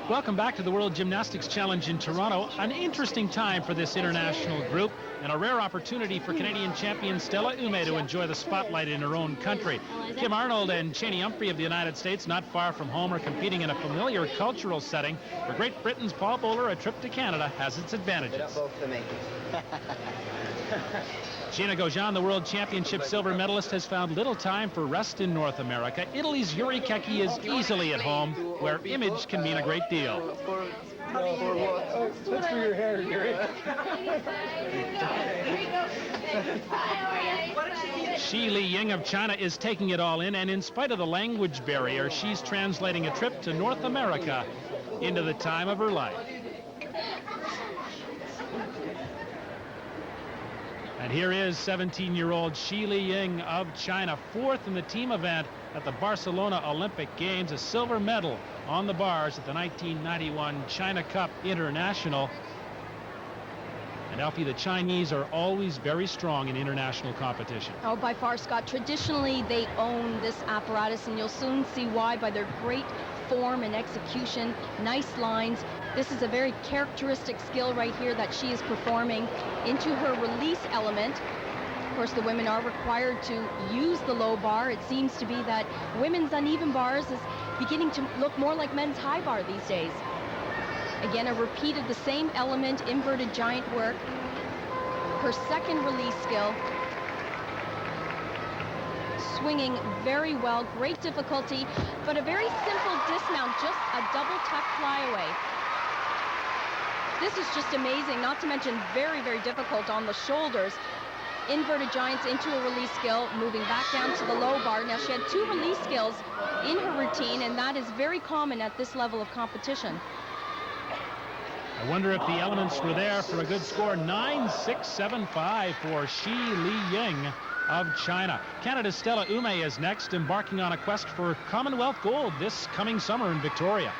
Welcome back to the World Gymnastics Challenge in Toronto. An interesting time for this international group and a rare opportunity for Canadian champion Stella Umeh to enjoy the spotlight in her own country. Kim Arnold and Cheney Humphrey of the United States, not far from home, are competing in a familiar cultural setting. For Great Britain's Paul Bowler, a trip to Canada has its advantages. Gina Gogean, the World Championship silver medalist, has found little time for rest in North America. Italy's Yuri Chechi is easily at home, where image can mean a great deal. That's for your hair, Yuri. Shi Liying of China is taking it all in, and in spite of the language barrier, she's translating a trip to North America into the time of her life. And here is 17-year-old Shi Liying of China, fourth in the team event at the Barcelona Olympic Games, a silver medal on the bars at the 1991 China Cup International. And Alfie, the Chinese are always very strong in international competition. Oh, by far, Scott. Traditionally, they own this apparatus, and you'll soon see why by their great form and execution, nice lines. This is a very characteristic skill right here that she is performing into her release element. Of course, the women are required to use the low bar. It seems to be that women's uneven bars is beginning to look more like men's high bar these days. Again, a repeat of the same element, inverted giant work. Her second release skill. Swinging very well, great difficulty, but a very simple dismount, just a double tuck flyaway. This is just amazing, not to mention very, very difficult on the shoulders. Inverted giants into a release skill, moving back down to the low bar. Now, she had two release skills in her routine, and that is very common at this level of competition. I wonder if the elements were there for a good score. 9.675 for Shi Liying of China. Canada's Stella Umeh is next, embarking on a quest for Commonwealth gold this coming summer in Victoria.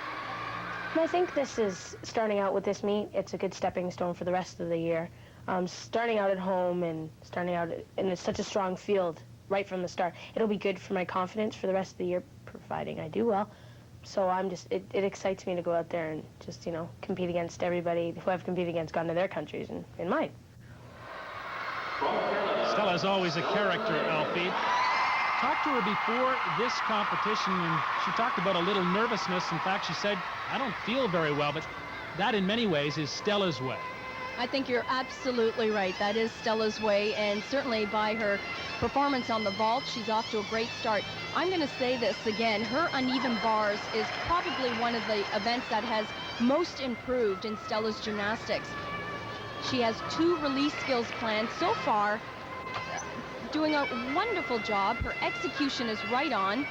I think this is, starting out with this meet, it's a good stepping stone for the rest of the year. Starting out at home and starting out in such a strong field right from the start, it'll be good for my confidence for the rest of the year, providing I do well. So it excites me to go out there and just, you know, compete against everybody who I've competed against, gone to their countries and mine. Stella's always a character, Alfie. Talked to her before this competition, and she talked about a little nervousness. In fact, she said, I don't feel very well, but that in many ways is Stella's way. I think you're absolutely right. That is Stella's way, and certainly by her performance on the vault, she's off to a great start. I'm going to say this again. Her uneven bars is probably one of the events that has most improved in Stella's gymnastics. She has two release skills planned so far, doing a wonderful job. Her execution is right on.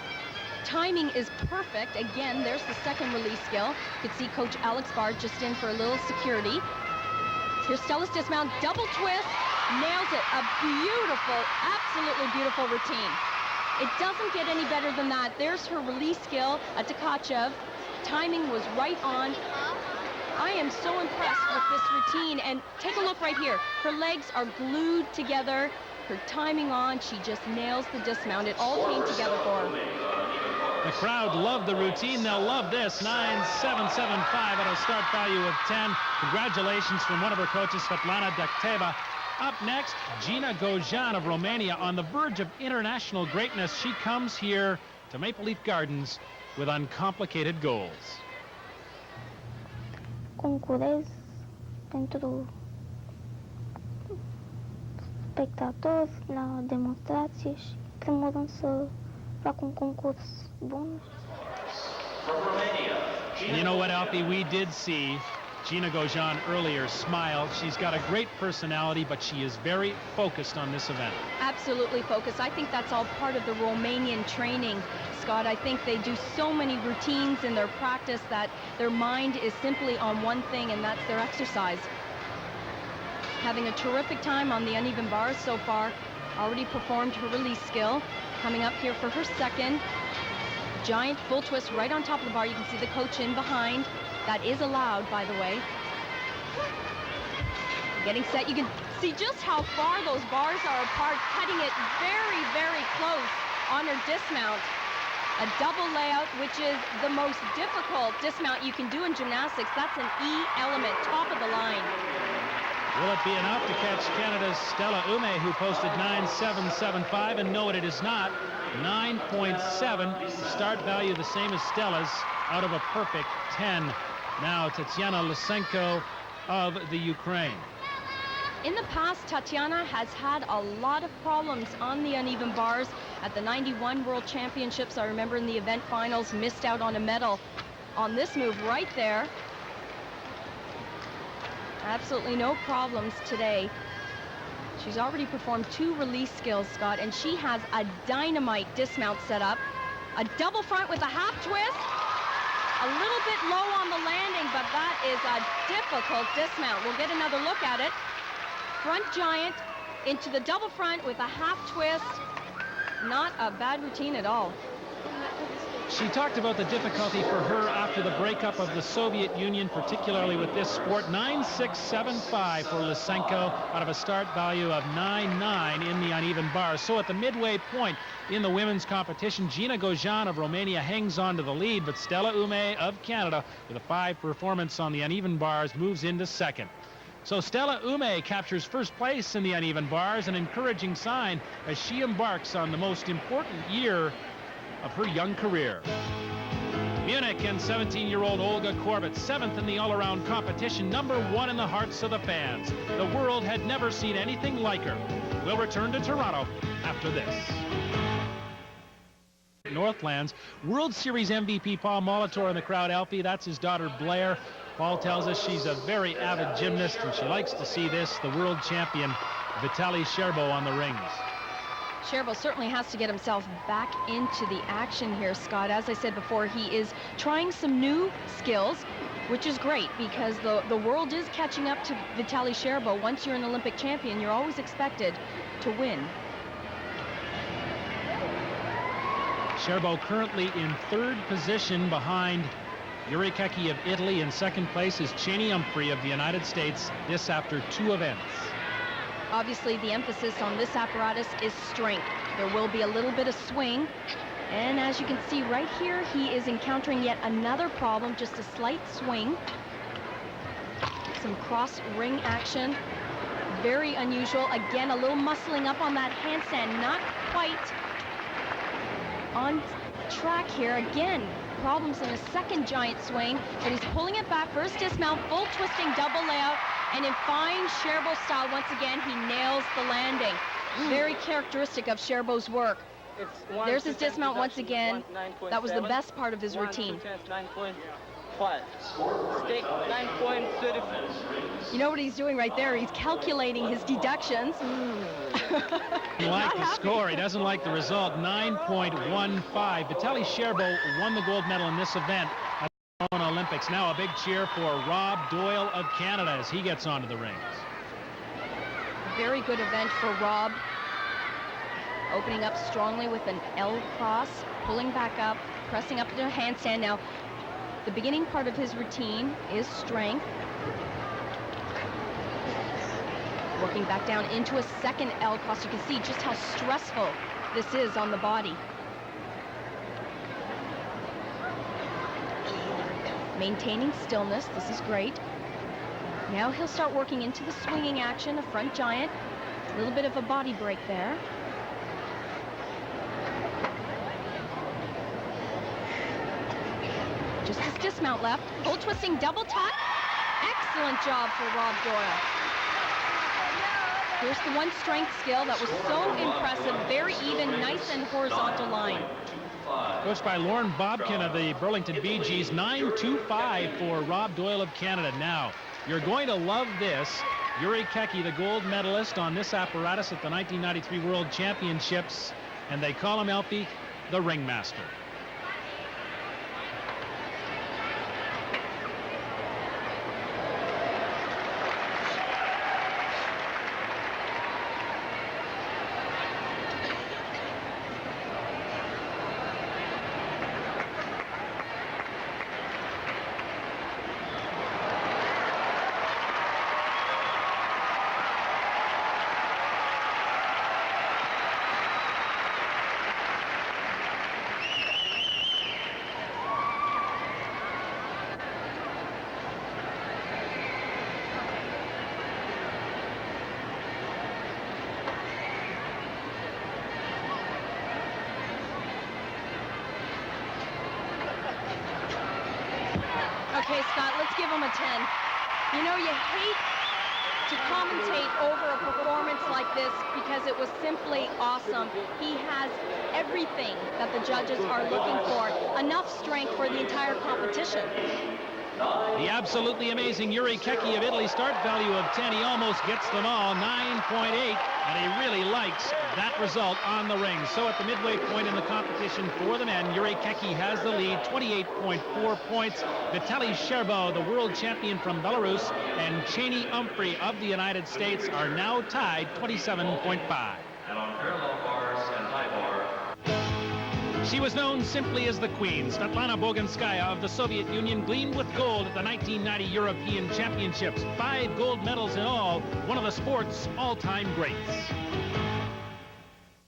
Timing is perfect. Again, there's the second release skill. You can see Coach Alex Bard just in for a little security. Here's Stella's dismount, double twist, nails it. A beautiful, absolutely beautiful routine. It doesn't get any better than that. There's her release skill, a Tkachev. Timing was right on. I am so impressed with this routine, and take a look right here. Her legs are glued together, her timing on, she just nails the dismount. It all came together for her. The crowd loved the routine. They'll love this. 9.775 at a start value of 10. Congratulations from one of her coaches, Svetlana Dakteva. Up next, Gina Gogean of Romania, on the verge of international greatness. She comes here to Maple Leaf Gardens with uncomplicated goals. Concurez pentru spectatori la demonstrație și, în primul rând, să fac un concurs bun. You know what, Alfie? We did see Gina Gogean earlier smile. She's got a great personality, but she is very focused on this event. Absolutely focused. I think that's all part of the Romanian training, Scott. I think they do so many routines in their practice that their mind is simply on one thing, and that's their exercise. Having a terrific time on the uneven bars so far. Already performed her release skill. Coming up here for her second. Giant full twist right on top of the bar. You can see the coach in behind. That is allowed, by the way. Getting set. You can see just how far those bars are apart, cutting it very, very close on her dismount. A double layout, which is the most difficult dismount you can do in gymnastics. That's an E element, top of the line. Will it be enough to catch Canada's Stella Umeh, who posted 9.775? And no, it is not. 9.7. Start value the same as Stella's out of a perfect 10. Now Tatiana Lyssenko of the Ukraine. In the past, Tatiana has had a lot of problems on the uneven bars. At the 91 World Championships, I remember in the event finals, missed out on a medal on this move right there. Absolutely no problems today. She's already performed 2 release skills, Scott, and she has a dynamite dismount set up. A double front with a half twist. A little bit low on the landing, but that is a difficult dismount. We'll get another look at it. Front giant into the double front with a half twist. Not a bad routine at all. She talked about the difficulty for her after the breakup of the Soviet Union, particularly with this sport. 9.675 for Lyssenko out of a start value of 9.9 in the uneven bars. So at the midway point in the women's competition, Gina Gogean of Romania hangs on to the lead, but Stella Umeh of Canada, with a 5 performance on the uneven bars, moves into second. So Stella Umeh captures first place in the uneven bars, an encouraging sign as she embarks on the most important year of her young career. Munich and 17-year-old Olga Korbut, 7th in the all-around competition, #1 in the hearts of the fans. The world had never seen anything like her. We'll return to Toronto after this. Northlands, World Series MVP Paul Molitor in the crowd. Alfie, that's his daughter Blair. Paul tells us she's a very avid gymnast, and she likes to see this, the world champion Vitaly Scherbo on the rings. Scherbo certainly has to get himself back into the action here, Scott. As I said before, he is trying some new skills, which is great because the world is catching up to Vitaly Scherbo. Once you're an Olympic champion, you're always expected to win. Scherbo currently in 3rd position behind Yuri of Italy. In 2nd place is Cheney Humphrey of the United States, this after 2 events. Obviously, the emphasis on this apparatus is strength. There will be a little bit of swing. And as you can see right here, he is encountering yet another problem, just a slight swing. Some cross ring action. Very unusual. Again, a little muscling up on that handstand. Not quite on track here. Again, problems in a second giant swing, but he's pulling it back. First dismount, full twisting double layout, and in fine Scherbo style, once again, he nails the landing. Very characteristic of Scherbo's work. There's his dismount once again. That was the best part of his routine. 9.5. Stick 9.34. You know what he's doing right there? He's calculating his deductions. He doesn't like the score. He doesn't like the result. 9.15. Vitaly Scherbo won the gold medal in this event at the Olympics. Now a big cheer for Rob Doyle of Canada as he gets onto the rings. Very good event for Rob. Opening up strongly with an L cross, pulling back up, pressing up to a handstand. Now, the beginning part of his routine is strength. Working back down into a second L cross. You can see just how stressful this is on the body. Maintaining stillness. This is great. Now he'll start working into the swinging action, a front giant. A little bit of a body break there. Just his dismount left. Full twisting double tuck. Excellent job for Rob Doyle. Here's the one strength skill that was so impressive. Very even, nice and horizontal line. Coached by Lauren Bobkin of the Burlington Bee Gees. 9.25 for Rob Doyle of Canada. Now, you're going to love this. Yuri Chechi, the gold medalist on this apparatus at the 1993 World Championships, and they call him, Alfie, the ringmaster. Okay, Scott, let's give him a 10. You know, you hate to commentate over a performance like this because it was simply awesome. He has everything that the judges are looking for, enough strength for the entire competition. The absolutely amazing Yuri Chechi of Italy, start value of 10. He almost gets them all, 9.8, and he really likes that result on the ring. So at the midway point in the competition for the men, Yuri Chechi has the lead, 28.4 points. Vitaly Scherbo, the world champion from Belarus, and Chechi of the United States are now tied, 27.5. And on parallel bars and high bar, she was known simply as the Queen. Svetlana Boganskaya of the Soviet Union gleamed with gold at the 1990 European Championships. 5 gold medals in all, one of the sport's all-time greats.